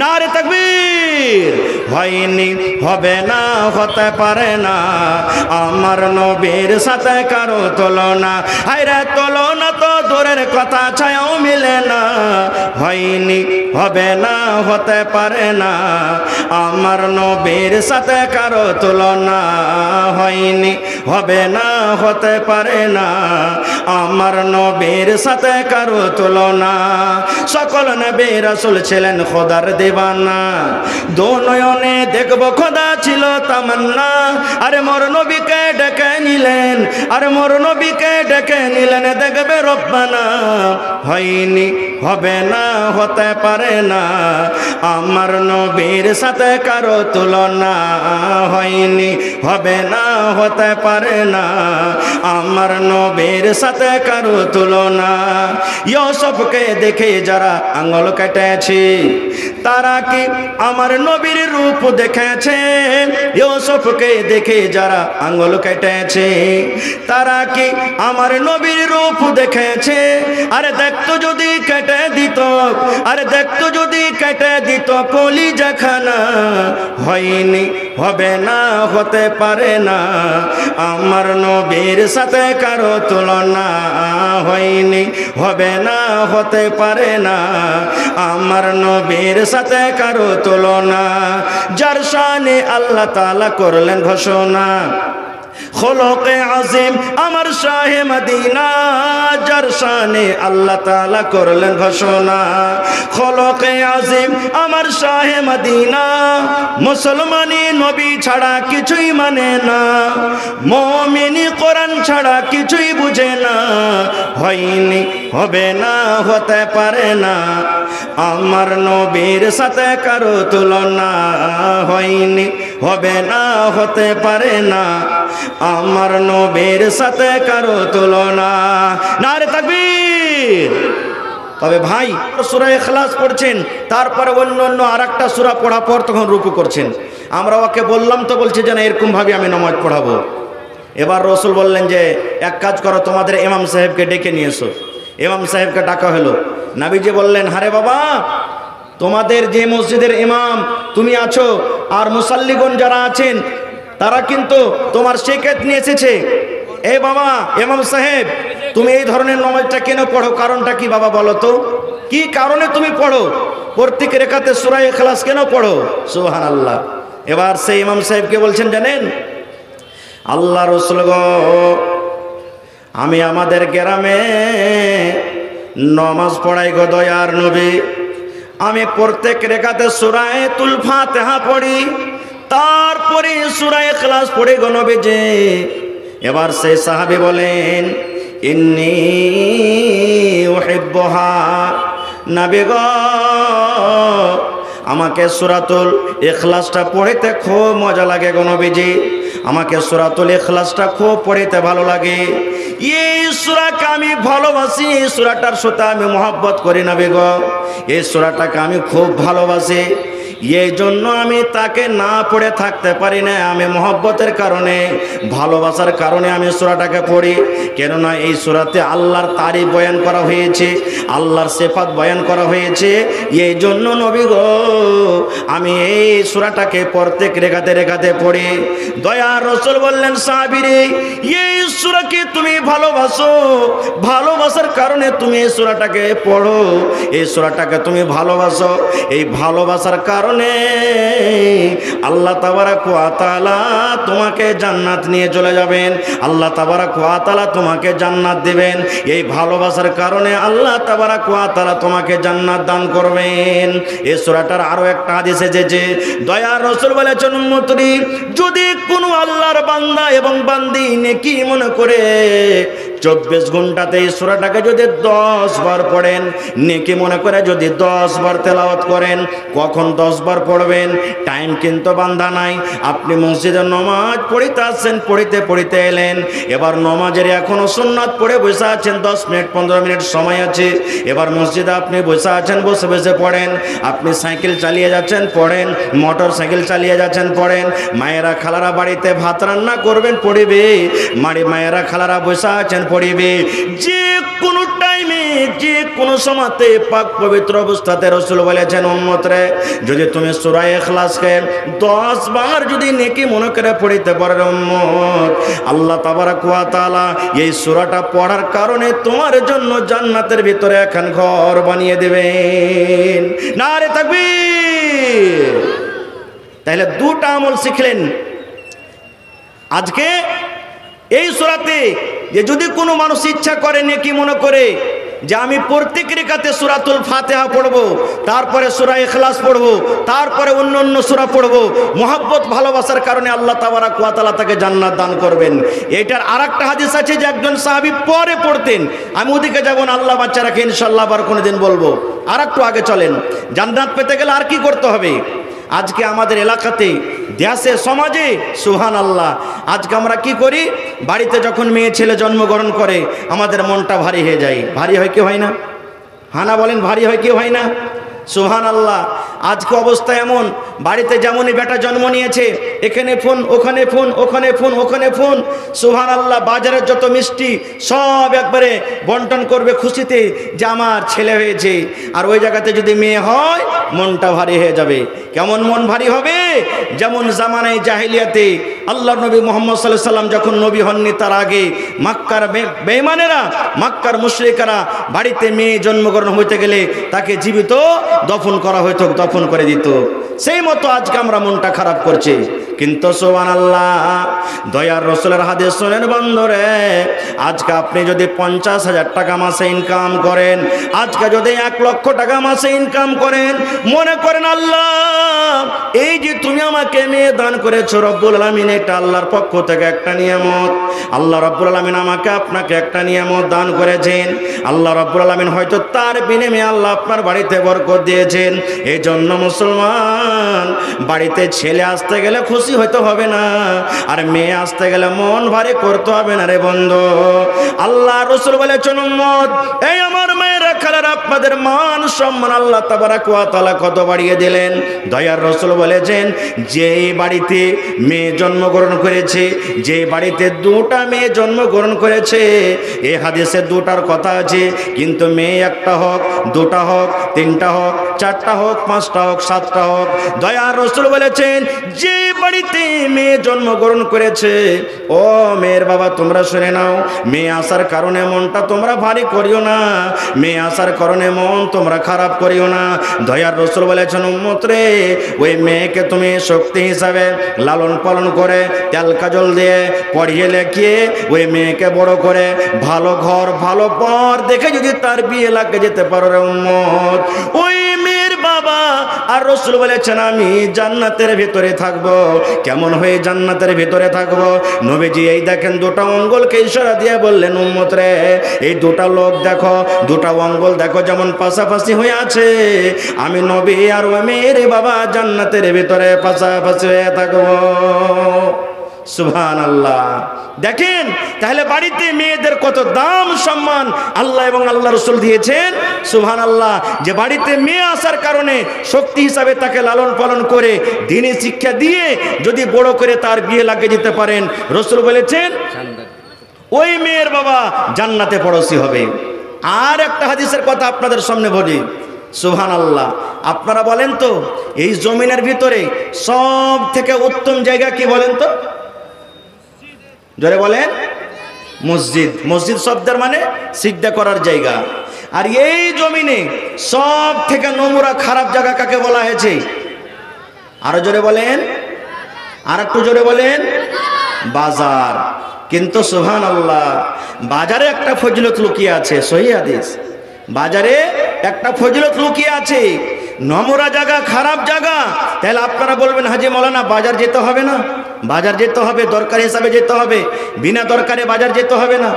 নারে তাকবীর। হয়নি, হবে না, হতে পারে না আমার নবীর সাথে কারো তুলনা। হায়রে তুলনা তো দূরের কথা, ছায়াও মিলে না। হয়নি, হবে না, হতে পারে না আমার নবীর সাথে কারো তুলনা। হয়নি, হবে না, হতে পারে না আমার নবীর সাথে কারো তুলনা। সকল নবী রাসূল ছিলেন খোদার দিওয়ানা, দো নয়নে দেখব খোদা ছিল তামান্না। আরে মোর নবীকে ডেকে নিলেন, আরে মোর নবীকে ডেকে নিলেন দেখবে রব্বানা। হয়নি, হবে না, হতে পারে না আমার নবীর সাথে কারো তুলনা। হয়নি, হবে না, হতে পারে না আমার নবীর সাথে কারো তুলনা। ইউসুফকে দেখে যারা আঙ্গুল কেটেছে তারা কি আমার নবীর রূপ দেখেছে? ইউসুফকে দেখে যারা আঙ্গুল কেটেছে তারা কি আমার নবীর রূপ দেখেছে? আরে দেখতো যদি কেটে দিত, আরে দেখতো যদি কেটে দিত কলিজাখানা। হয়নি, হবে না, হতে পারে না আমার নবীর সাথে কারো তুলনা। হয়নি, হবে না, হতে পারে না আমার নবীর সাথে কারো তুলনা। যার শানে আল্লাহ তাআলা করলেন ঘোষণা, খোলকে আজিম আমার শাহে মদিনা। যার শানে আল্লাহ তাআলা করলেন ঘোষণা, খোলকে আজিম আমার শাহে মদিনা। মুসলমানি নবী ছাড়া কিছুই মানে না, মুমিনি কোরআন ছাড়া কিছুই বুঝে না। হয়নি, হবে না, হতে পারে না আমার নবীর সাথে কারো তুলনা। হয়নি, হবে না, হতে পারে না আমার নবীর সাথে কারো তুলনা। নারে তাকবীর। তবে ভাই সূরা ইখলাস পড়ছেন, তারপরে অন্য অন্য আরেকটা সূরা পড়ার পর তখন রুকু করছেন। আমরা ওকে বললাম তো বলছে যে না এরকম ভাবে আমি নামাজ পড়াবো। এবার রাসূল বললেন যে এক কাজ করো, তোমাদের ইমাম সাহেবকে ডেকে নিয়ে এসো। ইমাম সাহেবকে ডাকা হলো। নবীজি বললেন, হারে বাবা, তোমাদের যে মসজিদের ইমাম তুমি আছো আর মুসাল্লিগণ যারা আছেন তারা কিন্তু তোমার শিকায়ত নিয়ে এসেছে। এ বাবা ইমাম সাহেব, তুমি এই ধরনের নামাজটা কেন পড়ো? কারণটা কি বাবা বলো তো, কি কারণে তুমি পড়ো? প্রত্যেক রাকাতে সূরা ইখলাস কেন পড়ো? সুবহানাল্লাহ। এবার সেই ইমাম সাহেবকে বলছেন, জানেন আল্লাহ রাসূল গো, আমি আমাদের গ্রামে নামাজ পড়াই গো দয়ার নবী। আমি প্রত্যেক রাকাতে সূরাতুল ফাতিহা পড়ি, তারপরে সূরা ইখলাস পড়ে গো নবীজি। এবার সেই সাহাবী বলেন, ইন্নী উহিব্বুহা। নবী গো, আমাকে সূরাতুল ইখলাসটা পড়তে খুব মজা লাগে গো নবীজি। আমাকে সূরাতুল ইখলাসটা খুব পড়তে ভালো লাগে। এই সূরাকে আমি ভালোবাসি, এই সূরাটার সাথে আমি মহব্বত করি নবী গো। এই সূরাটাকে আমি খুব ভালোবাসি, এই জন্য আমি তাকে না পড়ে থাকতে পারি না। আমি মহব্বতের কারণে, ভালোবাসার কারণে আমি সূরাটাকে পড়ি। কেননা এই সূরাতে আল্লাহর তারিফ বয়ান করা হয়েছে, আল্লাহর সিফাত বয়ান করা হয়েছে। এই জন্য নবী গো, আমি এই সূরাটাকে প্রত্যেক রাকাতে রাকাতে পড়ি। দয়ার রাসূল বললেন, সাহাবীরে, এই সূরাকে তুমি ভালোবাসো, ভালোবাসার কারণে তুমি এই সূরাটাকে পড়ো। এই সূরাটাকে তুমি ভালোবাসো, এই ভালোবাসার কারণে আল্লাহ তাবারাক ওয়া তাআলা তোমাকে জান্নাত নিয়ে চলে যাবেন। আল্লাহ তাবারাক ওয়া তাআলা তোমাকে জান্নাত দিবেন। এই ভালোবাসার কারণে আল্লাহ তাবারাক ওয়া তাআলা তোমাকে জান্নাত দান করবেন। এই সূরাটার আরো একটা হাদিস এসেছে, দয়ার রাসূল বলেছেন, উম্মতরি যদি কোনো আল্লাহর বান্দা এবং বান্দি নেকি মনে করে 24 ঘন্টাতে এই সূরাটাকে যদি 10 বার পড়েন, নেকি মনে করে যদি 10 বার তেলাওয়াত করেন, কখন 10 বার পড়বেন টাইম কিন্তু বান্ধা নাই। আপনি মসজিদে নামাজ পড়িতে আসছেন, পড়িতে পড়িতে এলেন, এবার নামাজের এখনো সুন্নাত পড়ে বসে আছেন, 10 মিনিট 15 মিনিট সময় আছে। এবার মসজিদে আপনি বসে আছেন, বসে বসে পড়েন। আপনি সাইকেল চালিয়ে যাচ্ছেন, পড়েন। মোটর সাইকেল চালিয়ে যাচ্ছেন, পড়েন। মায়েরা খালারা বাড়িতে ভাত রান্না করবেন, পড়িবে। মায়েরা খালারা বসে আছেন, পড়িবে। যে কোনো টাইমে যে কোনো সময়তে পাক পবিত্র অবস্থাতে রাসূল বলেছেন, উম্মত রে, যদি তুমি সূরা ইখলাসকে 10 বার যদি নেকি মনে করে পড়িতে পারো উম্মত, আল্লাহ তাবারক ওয়া তাআলা এই সূরাটা পড়ার কারণে তোমার জন্য জান্নাতের ভিতরে এখন ঘর বানিয়ে দেবেন। নারে তাকবীর। তাহলে দুটো আমল শিখলেন আজকে এই সূরাতে, যে যদি কোনো মানুষ ইচ্ছা করে নেকি মনে করে যে আমি প্রত্যেক রাকাতে সূরাতুল ফাতিহা পড়ব, তারপরে সূরা ইখলাস পড়ব, তারপরে অন্য সূরা পড়ব, মহব্বত ভালোবাসার কারণে আল্লাহ তাবারক ওয়া তাআলা তাকে জান্নাত দান করবেন। এটার আরেকটা হাদিস আছে যে একজন সাহাবী পরে পড়তেন, আমি ওদিকে যাব না, আল্লাহ বাচ্চা রাখে, ইনশাআল্লাহ আবার কোনোদিন বলবো। আর একটু আগে চলেন, জান্নাত পেতে গেলে আর কি করতে হবে? আজকে আমাদের এলাকাতে, দেশে, সমাজে সুবহানাল্লাহ, আজকে আমরা কি করি? বাড়িতে যখন মেয়ে ছেলে জন্মগ্রহণ করে আমাদের মনটা ভারী হয়ে যায়। ভারী হয় কি হয় না? হানা বলেন, ভারী হয় কি হয় না? সুবহানাল্লাহ। আজকে অবস্থা এমন, বাড়িতে যেমনই বেটা জন্ম নিয়েছে, এখানে ফোন, ওখানে ফোন, ওখানে ফোন, ওখানে ফোন। সুবহানাল্লাহ। বাজারের যত মিষ্টি সব একবারে বন্টন করবে খুশিতে যে আমার ছেলে হয়েছে। আর ওই জায়গাতে যদি মেয়ে হয় মনটা ভারী হয়ে যাবে। কেমন মন ভারী হবে? যেমন জামানায় জাহেলিয়াতে আল্লাহর নবী মুহাম্মদ সাল্লাল্লাহু আলাইহি সাল্লাম যখন নবী হননি তার আগে মক্কার বেঈমানেরা, মক্কার মুশরিকরা বাড়িতে মেয়ে জন্মগ্রহণ হইতে গেলে তাকে জীবিত দফন করা হইতো, দফন করে দিত। সেই মতো আজকে আমরা মনটা খারাপ করছি। কিন্তু সুবহানাল্লাহ, দয়ার রাসূলের হাদিস শুনেন বন্ধুরে, আজকে আপনি যদি 50,000 টাকা মাসে ইনকাম করেন, আজকে যদি 1 লক্ষ টাকা মাসে ইনকাম করেন, মনে করেন আল্লাহ এই যে তুমি আমাকে মেয়ে দান করেছো রব্বুল আলামিন, এটা আল্লাহর পক্ষ থেকে একটা নিয়ামত। আল্লাহ রব্বুল আলামিন আমাকে আপনাকে একটা নিয়ামত দান করেছেন। আল্লাহ রব্বুল আলামিন হয়তো তার বিনিময়ে আল্লাহ আপনার বাড়িতে বরকত দিয়েছেন। এই জন্য মুসলমান, বাড়িতে ছেলে আসতে গেলে খুশি হইতে হবে না, আর মেয়ে আসতে গেলে মন ভারী করতে হবে না রে বন্ধু। আল্লাহ রাসূল বলেছেন, উম্মত, এই আমার মেয়েরা খালারা, আপনাদের মান সম্মান আল্লাহ তাবারক ওয়া তাআলা কত বাড়িয়ে দিলেন। দয়ার রাসূল বলেছেন, যে বাড়িতে মেয়ে জন্মগ্রহণ করেছে, যে বাড়িতে 2টা মেয়ে জন্মগ্রহণ করেছে, এই হাদিসে 2টার কথা আছে, কিন্তু মেয়ে 1টা হোক, 2টা হোক, 3টা হোক, 4টা হোক, 5টা হোক, 7টা হোক, দয়ার রাসূল বলেছেন যে বাড়িতে মেয়ে জন্মগ্রহণ করেছে, ও মেয়ের বাবা তোমরা শুনে নাও, মেয়ে আসার কারণে মনটা তোমরা ভারী করিও না, মেয়ে আসার কারণে মন তোমরা খারাপ করিও না। দয়ার রাসূল বলেছেন, উম্মত রে, ওই মেয়েকে তুমি শক্তি হিসাবে লালন পালন করে তেল কাজল দিয়ে পড়িয়ে লেখিয়ে ওই মেয়েকে বড় করে ভালো ঘর ভালো পর দেখে যদি তার বিয়ে লাগে যেতে পারো রে উম্মত, ওই মেয়ের বাবা আর রাসূল বলেছেন আমি জান্নাতের ভিতরে থাকবো। কেমন হয়ে জান্নাতের ভিতরে থাকবো? নবীজি এই দেখেন 2টা অঙ্গলকে ইশারা দিয়ে বললেন, উম্মত রে, এই 2টা লোক দেখো, 2টা অঙ্গল দেখো যেমন পাশাপাশি হয়ে আছে, আমি নবী আর ওই মেয়ের বাবা জান্নাতের ভিতরে পাশাপাশি হয়ে থাকবো। সুবহানাল্লাহ। দেখেন তাহলে বাড়িতে মেয়েদের কত দাম সম্মান আল্লাহ এবং আল্লাহ রাসূল দিয়েছেন। সুবহানাল্লাহ। যে বাড়িতে মেয়ে আসার কারণে শক্তি হিসাবে তাকে লালন পালন করে দ্বীনি শিক্ষা দিয়ে যদি বড় করে তার বিয়ে লাগিয়ে দিতে পারেন, রাসূল বলেছেন ওই মেয়ের বাবা জান্নাতে পড়োশি হবে। আর একটা হাদিসের কথা আপনাদের সামনে বলি। সুবহানাল্লাহ। আপনারা বলেন তো, এই জমিনের ভিতরে সব থেকে উত্তম জায়গা কি বলেন তো? জোরে বলেন। মসজিদ। মসজিদ শব্দের মানে সিজদা করার জায়গা। আর এই জমিনে সব থেকে নোংরা খারাপ জায়গা কাকে বলা হয়েছে? আরো জোরে বলেন, আর একটু জোরে বলেন। বাজার। কিন্তু সুবহানাল্লাহ, বাজারে একটা ফজিলত লুকিয়ে আছে। সহিহ হাদিস। বাজারে একটা ফজিলত লুকিয়ে আছে, নোংরা জায়গা, খারাপ জায়গা। তাহলে আপনারা বলবেন, হাজি মাওলানা বাজার যেতে হবে না? বাজার যেতে হবে, দরকার হিসাবে যেতে হবে, বিনা দরকারে বাজার যেতে হবে না।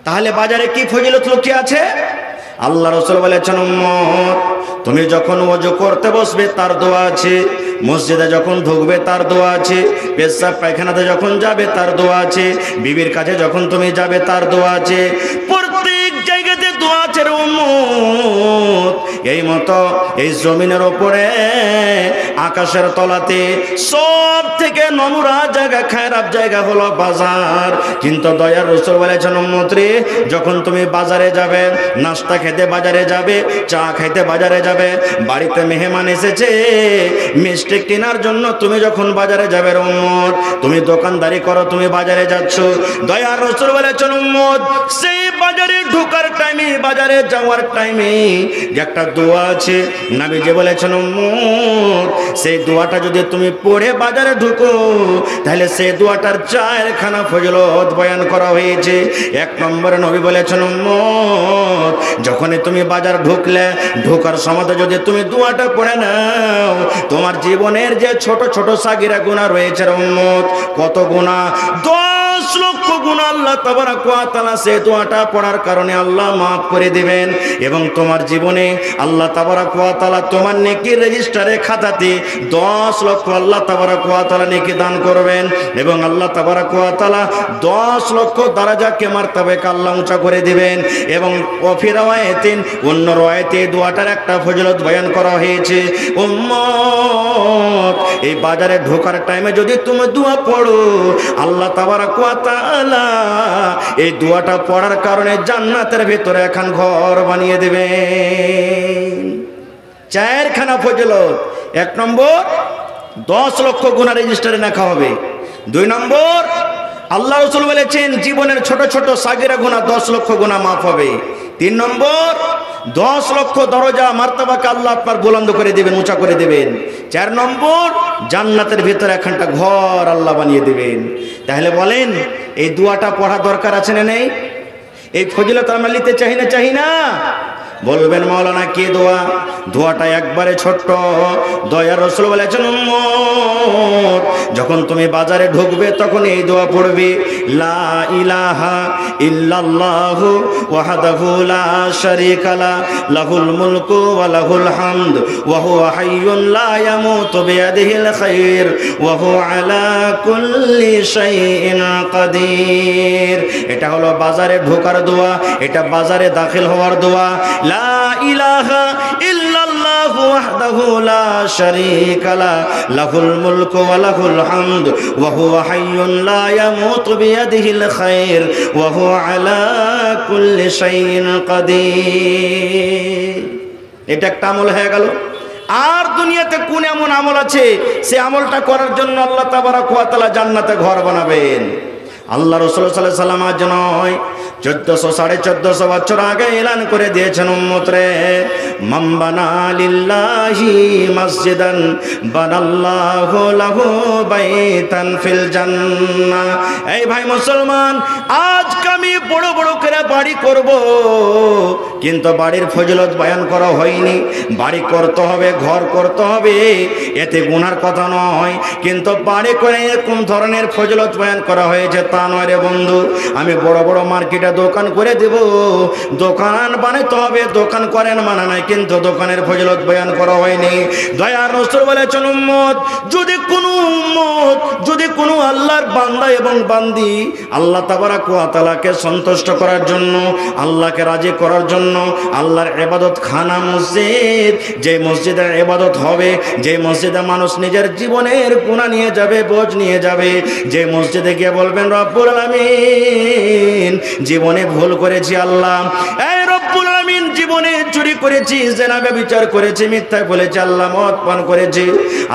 তাহলে বাজারে কি ফজিলত লুকিয়ে আছে? আল্লাহ রাসূল বলেছেন, উম্মত, তুমি যখন ওযু করতে বসবে তার দোয়া আছে, মসজিদে যখন ঢুকবে তার দোয়া আছে, পেশাব পায়খানাতে যখন যাবে তার দোয়া আছে, বিবির কাছে যখন তুমি যাবে তার দোয়া আছে। প্রত্যেক অনেক জায়গাতে দোয়া আছে রে উম্মত। এই মতো এই জমিনের উপরে আকাশের তলাতে সব থেকে নোংরা জায়গা, খারাপ জায়গা হলো বাজার। কিন্তু দয়ার রাসূল বলেছেন উম্মত রে, যখন তুমি বাজারে যাবে, নাস্তা খেতে বাজারে যাবে, চা খাইতে বাজারে যাবে, বাড়িতে মেহমান এসেছে মিষ্টি কেনার জন্য তুমি যখন বাজারে যাবে রে উম্মত, তুমি দোকানদারি করো, তুমি বাজারে যাচ্ছ, দয়ার রাসূল বলেছেন উম্মত সেই বাজারে ঢোকার টাইমে, বাজারে যাওয়ার টাইমে যে একটা দোয়া আছে, নবীজি বলেছেন উম্মত সেই দোয়াটা যদি তুমি পড়ে বাজারে ঢুকো, তাহলে সেই দোয়াটার চারখানা ফজিলত বয়ান করা হয়েছে। এক নম্বরে নবী বলেছেন উম্মত যখনই তুমি বাজার ঢুকলে, ঢোকার সময় যদি তুমি দোয়াটা পড়ে নাও, তোমার জীবনের যে ছোট ছোট সাগিরা গুনাহ রয়েছে উম্মত, কত গুনাহ, 10 লক্ষ গুনাহ আল্লাহ তাবারক ওয়া তাআলা সেই দোয়াটা পড়ার কারণে আল্লাহ মাফ করে দিবেন। এবং তোমার জীবনে আল্লাহ তাবারক ওয়া তাআলা তোমার নেকির রেজিস্টারে খাতাতে 10 লক্ষ আল্লাহ তাবারক ওয়া তাআলা নেকি দান করবেন। এবং আল্লাহ তাবারক ওয়া তাআলা 10 লক্ষ দরজাকে মারতাবাকে আল্লাহ উঁচা করে দিবেন। এবং ওয়াফি রাওয়ায়াতিন, অন্য রাওয়ায়াতে দোয়াটার একটা ফজিলত বয়ান করা হয়েছে উম্মত এই বাজারে ঢোকার টাইমে যদি তুমি দোয়া পড়ো, আল্লাহ তাবারক ওয়া তাআলা এই দোয়াটা পড়ার কারণে জান্নাতের ভিতরে এখন ঘর বানিয়ে দেবেন। চারখানা ফজিলত। এক নম্বর 10 লক্ষ গুনাহ রেজিস্টারে লেখা হবে। 2 নম্বর আল্লাহ রাসূল বলেছেন জীবনের ছোট ছোট সাগিরা গুনাহ 10 লক্ষ গুনাহ মাফ হবে। 3 নম্বর 10 লক্ষ দরজা মারতাবাকে আল্লাহ আপনার বুলন্দ করে দিবেন, উঁচা করে দিবেন। 4 নম্বর জান্নাতের ভিতরে একখানটা ঘর আল্লাহ বানিয়ে দিবেন। তাহলে বলেন এই দোয়াটা পড়া দরকার আছে না নেই? এই ফজিলত আমরা নিতে চাই না? বলবেন মাওলানা কি দোয়া? দোয়াটা একবারে ছোট্ট। দয়ার রাসূল বলেছেন উম্মত যখন তুমি বাজারে ঢুকবে তখন এই দোয়া পড়বে, লা ইলাহা ইল্লাল্লাহু ওয়াহদাহু লা শারীকা লা, লাহুল মুলকু ওয়া লাহুল হামদ ওয়া হুয়া হাইয়ুন লা ইয়ামুতু বিয়াদিহিল খায়র ওয়া হুয়া আলা কুল্লি শাইইন কাদির। এটা হলো বাজারে ঢোকার দোয়া, এটা বাজারে দাখিল হওয়ার দোয়া। লা ইলাহা ইল্লাল্লাহু ওয়াহদাহু লা শারীকা লা, লাহুল মুলকু ওয়া লাহুল হামদ ওয়া হুয়া হাইয়ুন লা ইয়ামুতু বিয়াদিহিল খায়র ওয়া হুয়া আলা কুল্লি শাইইন কাদির। এটা একটা আমল হয়ে গেল। আর দুনিয়াতে কোন এমন আমল আছে সে আমলটা করার জন্য আল্লাহ তাবারক ওয়া তাআলা জান্নাতে ঘর বানাবেন? আল্লাহ রাসূল সাল্লাল্লাহু আলাইহি ওয়াসাল্লাম আজ নয় 1400-1450 বছর আগে এলান করে দিয়েছেন উম্মত রে, মান বানা লিল্লাহি মসজিদান বানাল্লাহু লাহু বাইতান ফিল জান্নাহ। এই ভাই মুসলমান, আজকে আমি বড় বড় করে বাড়ি করব, কিন্তু বাড়ির ফজিলত বয়ান করা হয়নি। বাড়ি করতে হবে, ঘর করতে হবে, এতে গুনার কথা নয়, কিন্তু বাড়ি করে কোন ধরনের ফজিলত বয়ান করা হয়েছে তা নয় রে বন্ধু। আমি বড় বড় মার্কেটে দোকান করে দেব, দোকান বানাইতে হবে, দোকান করেন মানা নাই, কিন্তু দোকানের ফজিলত বয়ান করা হয়নি। দয়ার রাসূল বলেছেন উম্মত যদি কোনো আল্লাহর বান্দা এবং বান্দি আল্লাহ তাবারক ওয়া তাআলাকে সন্তুষ্ট করার জন্য, আল্লাহকে রাজি করার জন্য আল্লাহর ইবাদত খানা মসজিদ, যে মসজিদের ইবাদত হবে, যে মসজিদে মানুষ নিজের জীবনের গুনাহ নিয়ে যাবে, বোঝ নিয়ে যাবে, যে মসজিদে গিয়ে বলবেন রব্বুল আলামিন জীবনে ভুল করেছি আল্লাহ, এই রব্বুল আলামিন জীবনে চুরি করেছি, জিনা ব্যভিচার করেছি, মিথ্যা বলেছি, আল্লাহ মদ পান করেছি,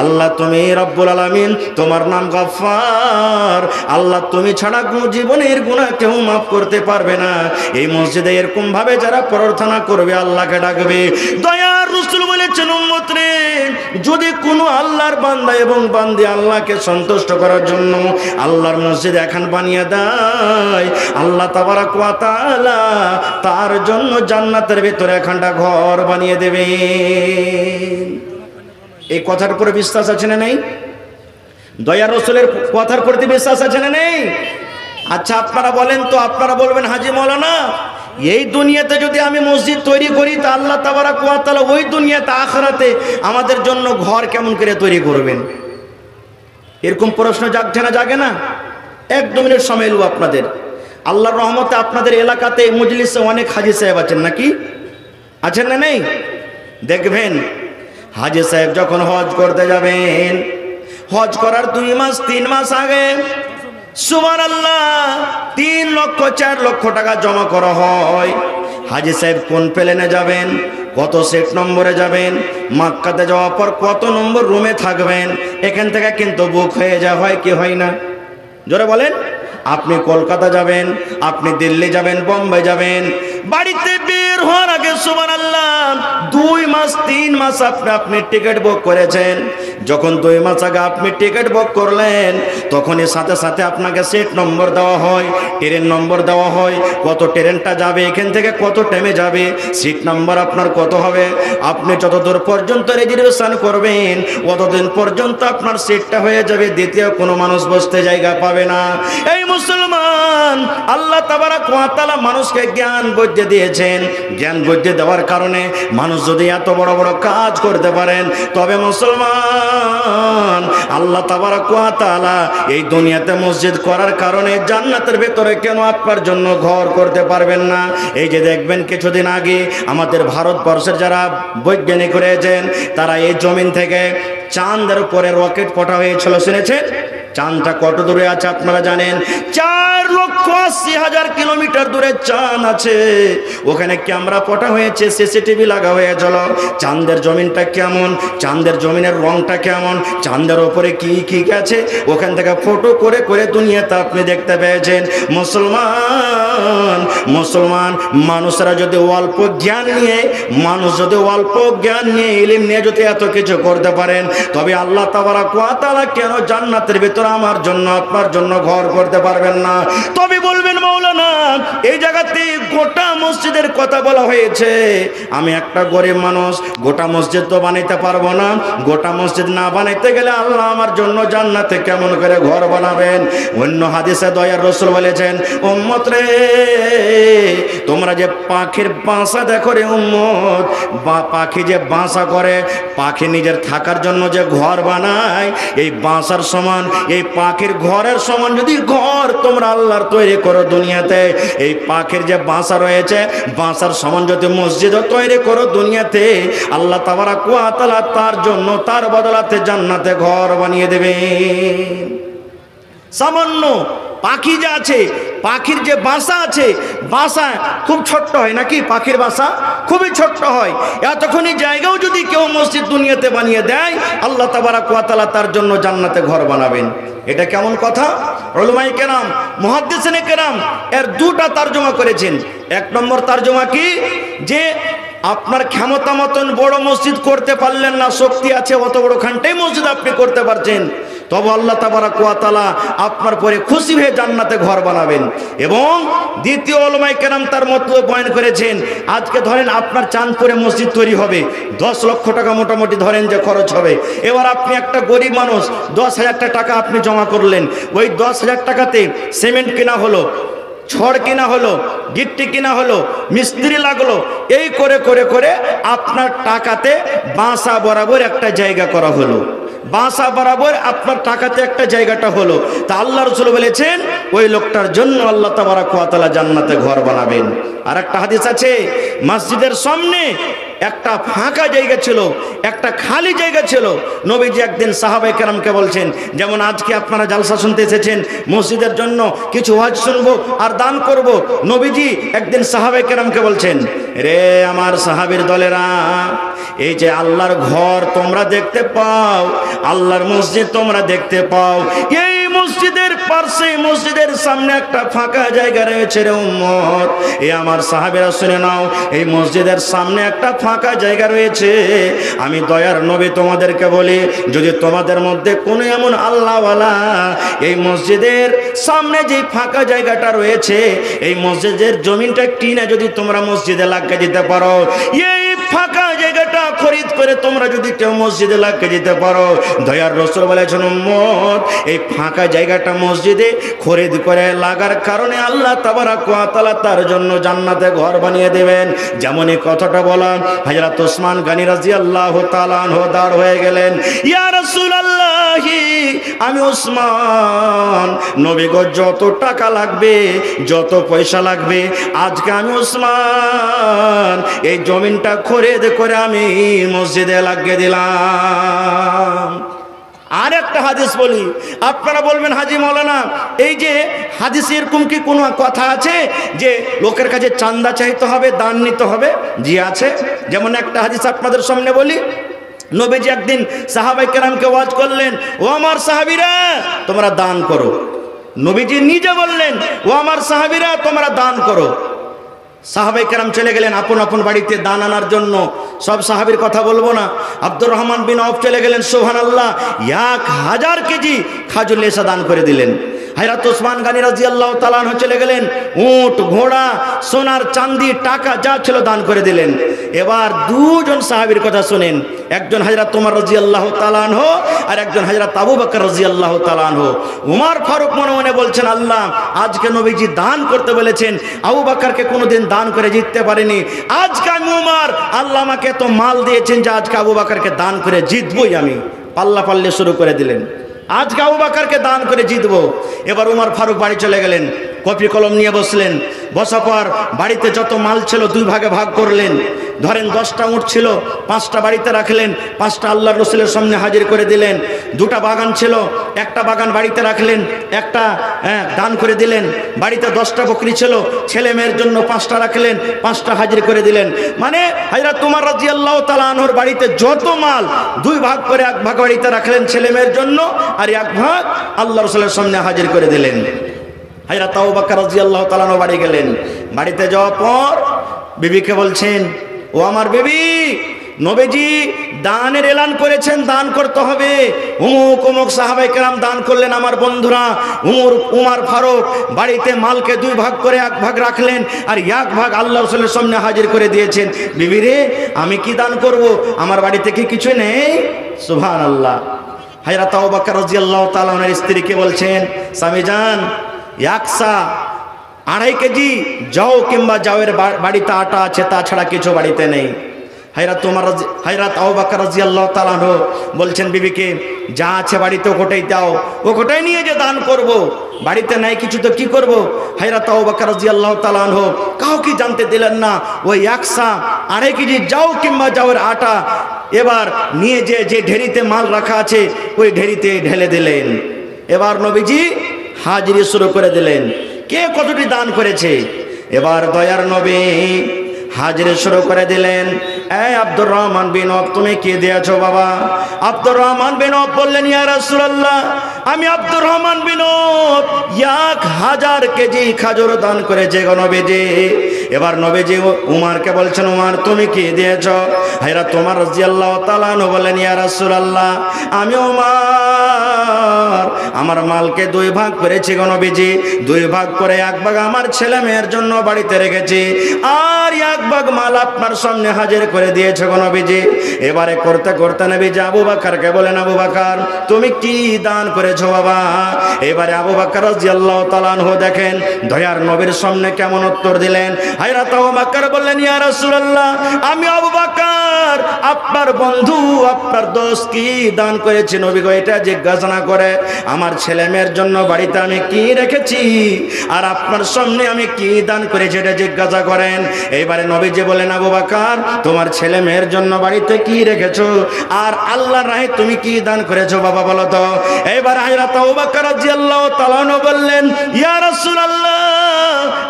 আল্লাহ তুমি রব্বুল আলামিন, তোমার নাম গফফার, আল্লাহ তুমি ছাড়া জীবনের গুনাহ কেউ মাফ করতে পারবে না। এই মসজিদে এরকম ভাবে যারা প্রার্থনা করবে, আল্লাহকে ডাকবে, দয়ার রাসূল বলেছেন উম্মত রে, যদি কোনো আল্লাহর বান্দা এবং বান্দি আল্লাহকে সন্তুষ্ট করার জন্য আল্লাহর মসজিদ এখন বানিয়ে দেয়, আল্লাহ তাবারক ওয়া তাআলা তার জন্য জান্নাতের ভিতরে একখানটা ঘর বানিয়ে দেবে। এই কথার উপরে বিশ্বাস আছে না নেই? দয়ার রাসূলের কথার প্রতি বিশ্বাস আছে না নেই? আচ্ছা আপনারা বলেন তো, আপনারা বলবেন হাজী মাওলানা এই দুনিয়াতে যদি আমি মসজিদ তৈরি করি তা আল্লাহ তাবারক ওয়া তাআলা ওই দুনিয়াতে আখিরাতে আমাদের জন্য ঘর কেমন করে তৈরি করবেন? এরকম প্রশ্ন জাগছে না, জাগে না? 1-2 মিনিট সময় নেব আপনাদের। আল্লাহর রহমতে আপনাদের এলাকাতে মজলিসে অনেক হাজী সাহেব আছেন নাকি? আছেন না নেই? দেখবেন হাজী সাহেব যখন হজ করতে যাবেন, হজ করার 2 মাস 3 মাস আগে সুবহানাল্লাহ 3 লক্ষ 4 লক্ষ টাকা জমা করা হয়। হাজী সাহেব কোন প্লেনে যাবেন, কত সেট নম্বরে যাবেন, মক্কাতে যাওয়ার পর কত নম্বর রুমে থাকবেন, এখান থেকে কিন্তু বুক হয়ে যায়, হয় কি হয় না? জোরে বলেন। আপনি কলকাতা যাবেন, আপনি দিল্লি যাবেন, বোম্বে যাবেন, বাড়িতে বের হওয়ার আগে সুবহানাল্লাহ 2 মাস 3 মাস আপনি টিকিট বুক করেছেন। যখন 2 মাস আগে আপনি টিকিট বুক করলেন, তখনই সাথে সাথে আপনাকে সিট নম্বর দেওয়া হয়, ট্রেন নম্বর দেওয়া হয়, কত ট্রেনটা যাবে, এখান থেকে কত টাইমে যাবে, সিট নাম্বার আপনার কত হবে। আপনি যতদূর পর্যন্ত রিজার্ভেশন করবেন ততদিন পর্যন্ত আপনার সিটটা হয়ে যাবে, দ্বিতীয় কোনো মানুষ বসতে জায়গা পাবে না। এই মুসলমান, আল্লাহ তাবারাক ওয়া তাআলা মানুষকে জ্ঞান বুদ্ধি দিয়েছেন। জ্ঞান বুদ্ধি দেওয়ার কারণে মানুষ যদি এত বড় বড় কাজ করতে পারেন, তবে মুসলমান আল্লাহ তাবারাক ওয়া তাআলা এই দুনিয়াতে মসজিদ করার কারণে জান্নাতের ভেতরে কেন আপনার জন্য ঘর করতে পারবেন না? এই যে দেখবেন কিছুদিন আগে আমাদের ভারতবর্ষের যারা বৈজ্ঞানিক রয়েছেন, তারা এই জমিন থেকে চাঁদের উপরে রকেট পাঠা হয়েছিল, শুনেছেন? চাঁদটা কত দূরে আছে আপনারা জানেন? 4,80,000 কিলোমিটার দূরে চাঁদ আছে। ওখানে ক্যামেরা পটা হয়েছে, সিসিটিভি লাগা হয়েছিল। চাঁদের জমিনটা কেমন, চাঁদের জমিনের রংটা কেমন, চাঁদের ওপরে কি কি আছে, ওখান থেকে ফটো করে করে দুনিয়াতে আপনি দেখতে পেয়েছেন। মুসলমান মানুষরা যদি অল্প জ্ঞান নিয়ে ইলম নিয়ে যদি এত কিছু করতে পারেন, তবে আল্লাহ তাবারাক ওয়া তাআলা কেন জান্নাতের ভিতরে আমার জন্য আপনার জন্য ঘর করতে পারবেন না? তবে বলবেন মাওলানা এই জায়গাতে গোটা মসজিদের কথা বলা হয়েছে। আমি একটা গরিব মানুষ, গোটা মসজিদ তো বানাইতে পারবো না। গোটা মসজিদ না বানাইতে গেলে আল্লাহ আমার জন্য জান্নাতে কেমন করে ঘর বানাবেন? অন্য হাদিসে দয়ার রাসূল বলেছেন, উম্মত রে, তোমরা যে পাখির বাসা দেখো রে উম্মত, পাখি যে বাসা করে, পাখি নিজের থাকার জন্য যে ঘর বানায়, এই বাসার সমান, এই পাখির ঘরের সমান যদি ঘর তোমরা আল্লাহর তৈরি করো দুনিয়াতে, এই পাখির যে বাসা রয়েছে, বাসার সমান যদি মসজিদ তৈরি করো দুনিয়াতে, আল্লাহ তাবারাক ওয়া তাআলা তার জন্য তার বদলাতে জান্নাতে ঘর বানিয়ে দেবেন। সামান্য পাখি যে আছে, পাখির যে বাসা আছে, বাসা খুব ছোট্ট হয় নাকি? পাখির বাসা খুবই ছোট্ট হয়। এতক্ষণই জায়গাও যদি কেউ মসজিদ দুনিয়াতে বানিয়ে দেয়, আল্লাহ তাবারাক ওয়া তাআলা তার জন্য জান্নাতে ঘর বানাবেন। এটা কেমন কথা? উলামায়ে কেরাম, মুহাদ্দিসিনে কেরাম এর 2টা তরজমা করেছেন। 1 নম্বর তরজমা কি, যে আপনার ক্ষমতা মতন বড় মসজিদ করতে পারলেন না, শক্তি আছে অত বড় খানটাই মসজিদ আপনি করতে পারছেন, তবে আল্লাহ তাবারাক ওয়া তাআলা আপনার পরে খুশি হয়ে জান্নাতে ঘর বানাবেন। এবং দ্বিতীয় উলামায়ে কেরাম তার মতলব বয়ান করেছেন, আজকে ধরেন আপনার চাঁদপুরে মসজিদ তৈরি হবে, 10 লক্ষ টাকা মোটামুটি ধরেন যে খরচ হবে। এবার আপনি একটা গরিব মানুষ, 10,000 টাকা আপনি জমা করলেন, ওই 10,000 টাকাতে সিমেন্ট কেনা হলো, ছড় কিনা হলো, গিট্টি কিনা হলো, মিস্ত্রি লাগলো, এই করে করে করে আপনার টাকাতে বাসা বরাবর একটা জায়গা করা হলো, বাসা বরাবর আপনার টাকাতে একটা জায়গাটা হলো। তা আল্লাহ রাসূল বলেছেন ওই লোকটার জন্য আল্লাহ তাবারাক ওয়া তাআলা জান্নাতে ঘর বানাবেন। আর একটা হাদিস আছে, মসজিদের সামনে একটা ফাঁকা জায়গা ছিল, একটা খালি জায়গা ছিল। নবীজি একদিন সাহাবায়ে কেরামকে বলছেন, যেমন আজকে আপনারা জালসা শুনতে এসেছেন, মসজিদের জন্য কিছু ওয়াজ শুনবো আর দান করব। নবীজি একদিন সাহাবায়ে কেরামকে বলছেন, রে আমার সাহাবীর দলেরা, এই যে আল্লাহর ঘর তোমরা দেখতে পাও, আল্লাহর মসজিদ তোমরা দেখতে পাও, এই মসজিদের পাশে, মসজিদের সামনে একটা ফাঁকা জায়গা রয়েছে রে উম্মত। এই আমার সাহাবীরা শুনে নাও, এই মসজিদের সামনে একটা ফাঁকা জায়গা রয়েছে। আমি দয়ার নবী তোমাদেরকে বলি, যদি তোমাদের মধ্যে কোনো এমন আল্লাহওয়ালা এই মসজিদের সামনে যে ফাঁকা জায়গাটা রয়েছে, এই মসজিদের জমিনটা কিনে যদি তোমরা মসজিদে লাগিয়ে দিতে পারো, এই ফাঁকা জায়গাটা খরিদ করে তোমরা যদি কেউ মসজিদে লাগিয়ে দিতে পারো, দয়ার রাসূল বলেছেন উম্মত, এই ফাঁকা জায়গাটা মসজিদে খরিদ করে লাগার কারণে আল্লাহ তাবারাক ওয়া তাআলা তার জন্য জান্নাতে ঘর বানিয়ে দেবেন। যেমন এই কথাটা বলা, হযরত ওসমান গনি রাদিয়াল্লাহু তাআলা আনহু দাঁড় হয়ে গেলেন, ইয়া রাসূলুল্লাহ আমি ওসমান, নবী গো যত টাকা লাগবে, যত পয়সা লাগবে, আজকে আমি ওসমান এই জমিনটা খরিদ করে আমি মসজিদে লাগিয়ে দিলাম। আর একটা হাদিস বলি, আপনারা বলবেন হাজি মৌলানা এই যে হাদিসে এরকম কি কোনো কথা আছে যে লোকের কাছে চান্দা চাইতে হবে, দান নিতে হবে? জি আছে। যেমন একটা হাদিস আপনাদের সামনে বলি, নবীজি একদিন সাহাবায়ে কেরামকে ওয়াজ করলেন, ও আমার সাহাবীরা তোমরা দান করো। নবীজি নিজে বললেন, ও আমার সাহাবীরা তোমরা দান করো। সাহাবায়ে কেরাম চলে গেলেন আপন আপন বাড়িতে দান আনার জন্য। সব সাহাবীর কথা বলবো না। আব্দুর রহমান বিন আউফ চলে গেলেন, সুবহানাল্লাহ, 1000 কেজি খাজুর লেসা দান করে দিলেন। হযরত ওসমান গনি রাদিয়াল্লাহু তাআলা আনহু চলে গেলেন, উট ঘোড়া সোনার চাঁদি টাকা যা ছিল দান করে দিলেন। এবার দুজন সাহাবীর কথা শুনেন, একজন হযরত ওমর রাদিয়াল্লাহু তাআলা আনহু আর একজন হযরত আবু বকর রাদিয়াল্লাহু তাআলা আনহু। ওমর ফারুক মনে মনে বলছেন, আল্লাহ আজকে নবীজি দান করতে বলেছেন, আবু বকরকে কোনোদিন দান করে জিততে পারেনি, আজকে আমি ওমর, আল্লাহ আমাকে তো মাল দিয়েছেন যে আজকে আবু বকরকে দান করে জিতবই আমি। পাল্লা পাল্লে শুরু করে দিলেন, আজকে আবু বকরকে দান করে জিতবো। এবার ওমর ফারুক বাড়ি চলে গেলেন, কপি কলম নিয়ে বসলেন। বসার পর বাড়িতে যত মাল ছিল 2 ভাগে ভাগ করলেন। ধরেন 10টা উট ছিল, 5টা বাড়িতে রাখলেন, 5টা আল্লাহর রাসূলের সামনে হাজির করে দিলেন। 2টা বাগান ছিল, একটা বাগান বাড়িতে রাখলেন, একটা দান করে দিলেন। বাড়িতে 10টা বকরি ছিল, ছেলে মেয়ের জন্য 5টা রাখলেন, 5টা হাজির করে দিলেন। মানে হযরত ওমর রাদিয়াল্লাহু তাআলা আনহুর বাড়িতে যত মাল 2 ভাগ করে 1 ভাগ বাড়িতে রাখলেন ছেলে মেয়ের জন্য, আর 1 ভাগ আল্লাহর রাসূলের সামনে হাজির করে দিলেন। হযরত আবু বকর রাদিয়াল্লাহু তাআলা আনহু বাড়ি গেলেন। বাড়িতে যাওয়ার পর বিবিকে বলছেন, ও আমার বিবি, নবীজি দানের এলান করেছেন, দান করতে হবে। অমুক অমুক সাহাবায়ে কেরাম দান করলেন, আমার বন্ধুরা উমর ফারুক বাড়িতে মালকে 2 ভাগ করে 1 ভাগ রাখলেন, আর 1 ভাগ আল্লাহ রাসূলের সামনে হাজির করে দিয়েছেন। বিবি রে, আমি কি দান করব? আমার বাড়িতে কি কিছু নেই? সুবহানাল্লাহ। হযরত আবু বকর রাদিয়াল্লাহু তাআলা ওনার স্ত্রীকে বলছেন, স্বামী জান, 2.5 কেজি যাও কিংবা যাওয়ের বাড়িতে আটা আছে, তাছাড়া কিছু বাড়িতে নেই। হযরত আবু বকর রাদিয়াল্লাহু তাআলা আনহু বলছেন বিবিকে, যা আছে বাড়িতে ওটাই দাও, ওটাই নিয়ে যে দান করব, বাড়িতে নাই কিছু তো কি করব? হযরত আবু বকর রাদিয়াল্লাহু তাআলা আনহু কাউকে জানতে দিলেন না। ওই 2.5 কেজি যাও কিংবা যাওয়ের আটা এবার নিয়ে যে ঢেরিতে মাল রাখা আছে ওই ঢেরিতে ঢেলে দিলেন। এবার নবীজি হাজিরি শুরু করে দিলেন, কে কতটি দান করেছে। এবার দয়ার নবী হাজিরি শুরু করে দিলেন। এই আব্দুর রহমান বিন আওফ, তুমি কি দিয়েছো বাবা? আব্দুর রহমান বিন আওফ বললেন, ইয়া রাসূলুল্লাহ, আমি আব্দুর রহমান বিন আওফ 1000 কেজি খাজুর দান করেছি গো নবীজি। এবার নবীজি উমরকে বলছেন, উমর তুমি কি দিয়েছো? হযরত ওমর রাদিয়াল্লাহু তাআলা আনহু বললেন, ইয়া রাসূলুল্লাহ, আমি ওমর আমার মালকে 2 ভাগ করেছি গো নবীজি। 2 ভাগ করে 1 ভাগ আমার ছেলে মেয়ের জন্য বাড়িতে রেখেছি, আর 1 ভাগ মাল আপনার সামনে হাজির করে দিয়েছে গো নবীজি। এবারে করতে করতে নবীজি আবু বকরকে বলেন, আবু বকর তুমি কি দান করেছো বাবা? এবারে আবু বকর রাদিয়াল্লাহু তাআলা আনহু দেখেন দয়ার নবীর সামনে কেমন উত্তর দিলেন। হযরত আবু বকর বললেন, ইয়া রাসূলুল্লাহ, আমি আবু বকর আপনার বন্ধু, আপনার দোস্ত কি দান করেছি নবী গো, এটা জিজ্ঞাসা না করে আমার ছেলে মেয়ের জন্য বাড়িতে আমি কি রেখেছি আর আপনার সামনে আমি কি দান করেছি এটা জিজ্ঞাসা করেন। এইবারে নবীজি বলেন, আবু বকর তোমার ছেলে মেয়ের জন্য বাড়িতে কি রেখেছো আর আল্লাহর রাহে তুমি কি দান করেছো বাবা বলো তো। এইবার হযরত আবু বকর রাদিয়াল্লাহু তাআলা আনহু বললেন, ইয়া রাসূলুল্লাহ,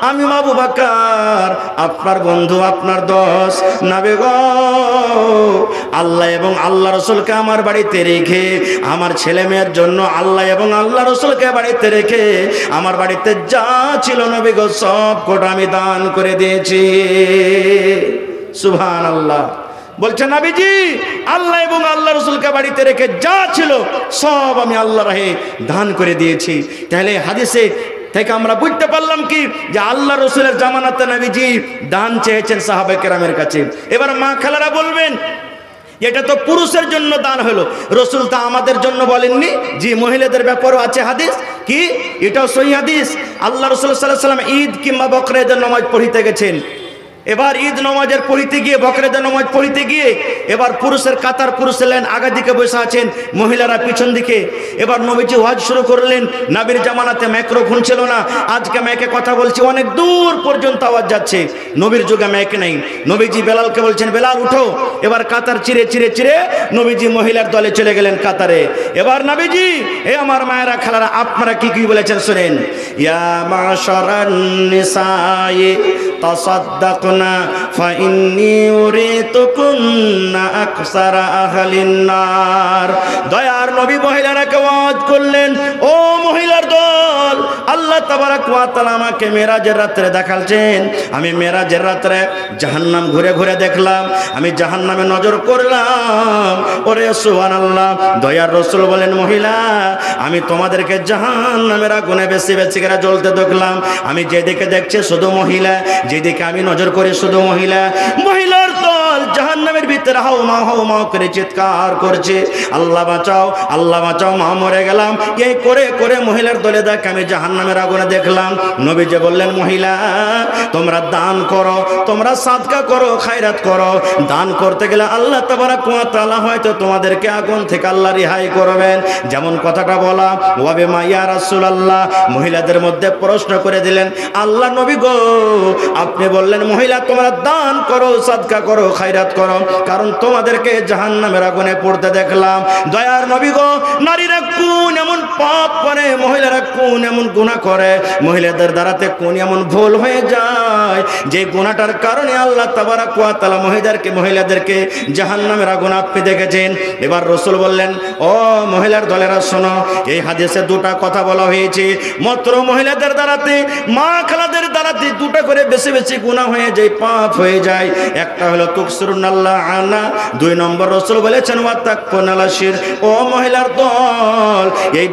আমি আবু বকর আপনার বন্ধু, আপনার দোস্ত, নবী গো, আল্লাহ এবং আল্লাহ রাসূলকে আমার বাড়িতে রেখে আমার ছেলে মেয়ের জন্য আল্লাহ এবং আল্লাহ রাসূলকে বাড়িতে রেখে আমার বাড়িতে যা ছিল নবী গো সব কোটা আমি দান করে দিয়েছি। সুবহানাল্লাহ। বলছেন নবীজি আল্লাহ এবং আল্লাহ রাসূলকে বাড়িতে রেখে যা ছিল সব আমি আল্লাহর রাহে দান করে দিয়েছি। তাহলে হাদিসে থেকে আমরা বুঝতে পারলাম কি যে আল্লাহ রাসূলের জামানাতে নবীজি দান চেয়েছেন সাহাবায়ে কেরামের কাছে। এবার মা খালারা বলবেন, এটা তো পুরুষের জন্য দান হলো, রাসূল তা আমাদের জন্য বলেননি? জি, মহিলাদের ব্যাপারও আছে হাদিস, কি এটাও সহিহ হাদিস। আল্লাহ রাসূল সাল্লাল্লাহু আলাইহি ওয়াসাল্লাম ঈদ কিংবা বকরা ঈদের নামাজ পড়িতে গেছেন, এবার ঈদ নামাজের পড়িতে গিয়ে, বকরিদের নামাজ পড়িতে গিয়ে এবার পুরুষের কাতার, পুরুষের লাইন আগের দিকে বসে আছেন, মহিলারা পিছন দিকে। এবার নবীজি ওয়াজ শুরু করলেন। নবীর জামানাতে মাইক্রোফোন ছিল না, আজকে মাইকে কথা বলছি, অনেক দূর পর্যন্ত আওয়াজ যাচ্ছে। নবীর যুগে মাইক নেই। নবীজি বেলালকে বলছেন, বেলাল উঠো। এবার কাতার চিরে চিরে চিরে নবীজি মহিলার দলে চলে গেলেন কাতারে। এবার নবীজি, এ আমার মায়েরা খালারা, আপনারা কি কি বলেছেন শুনেন। ইয়া মাশারান নিসায়ে তাসাদ্দাকনা ফাইন্নী উরিতুকুন্না আকসারা আহলিন নার। দয়ার নবী মহিলারাকে ওয়াজ করলেন, ও মহিলার দল, আল্লাহ তাবারক ওয়া তাআলা আমাকে মেরাজের রাত্রে দেখালছেন। আমি মেরাজের রাত্রে জাহান্নাম ঘুরে ঘুরে দেখলাম, আমি জাহান্নামে নজর করলাম। ওরে সুবহানাল্লাহ। দয়ার রাসূল বলেন, মহিলা, আমি তোমাদেরকে জাহান্নামের আগুনে বেশি বেশি করে জ্বলতে দেখলাম। আমি যেদিকে দেখছি শুধু মহিলা, যেদিকে আমি নজর করি শুধু মহিলা। মহিলার দল জাহান্নামের ভিতরে হাউমা করে চিৎকার করছে, আল্লাহ বাঁচাও, আল্লাহ বাঁচাও, মা মরে গেলাম। এই করে করে মহিলার দলে দেখ আমি জাহান্নামের আগুনে দেখলাম। নবীজি বললেন, মহিলা, তোমরা দান করো, তোমরা সাদকা করো, খায়রাত করো। দান করতে গেলে আল্লাহ তাবারক ওয়া তাআলা হয়তো তোমাদেরকে আগুন থেকে আল্লাহ রেহাই করবেন। যেমন কথাটা বলা, ওয়াবে মা ইয়া রাসূলুল্লাহ, মহিলাদের মধ্যে প্রশ্ন করে দিলেন, আল্লাহ নবী গো, আপনি বললেন মহিলা তোমরা দান করো, সাদকা করো, খায়রাত করো, কারণ তোমাদেরকে জাহান্নামের আগুনে পড়তে দেখলাম। দয়ার নবী গো, নারীরা কোন এমন পাপ করে, মহিলারা কোন এমন গুনাহ করে, মহিলাদের দ্বারাতে কোন এমন ভুল হয়ে যায়, যে গুনাহটার কারণে আল্লাহ তাবারক ওয়া তাআলা মহিলাদেরকে জাহান্নামের আগুন আপনি দেখেছেন। এবার রাসূল বললেন, ও মহিলার দলেরা শোনো, এই হাদিসে দুটা কথা বলা হয়েছে। মাত্র মহিলাদের দ্বারাতে, মা খালাদের দ্বারাতে দুটা করে বেশি বেশি গুনাহ হয়ে যায়, পাপ হয়ে যায়। একটা হলো তুকসিরুনাল্লাহ আনা, দুই নম্বর রাসূল বলেছেন ওয়া তাকফুনাল আশির। ও মহিলার দল, এই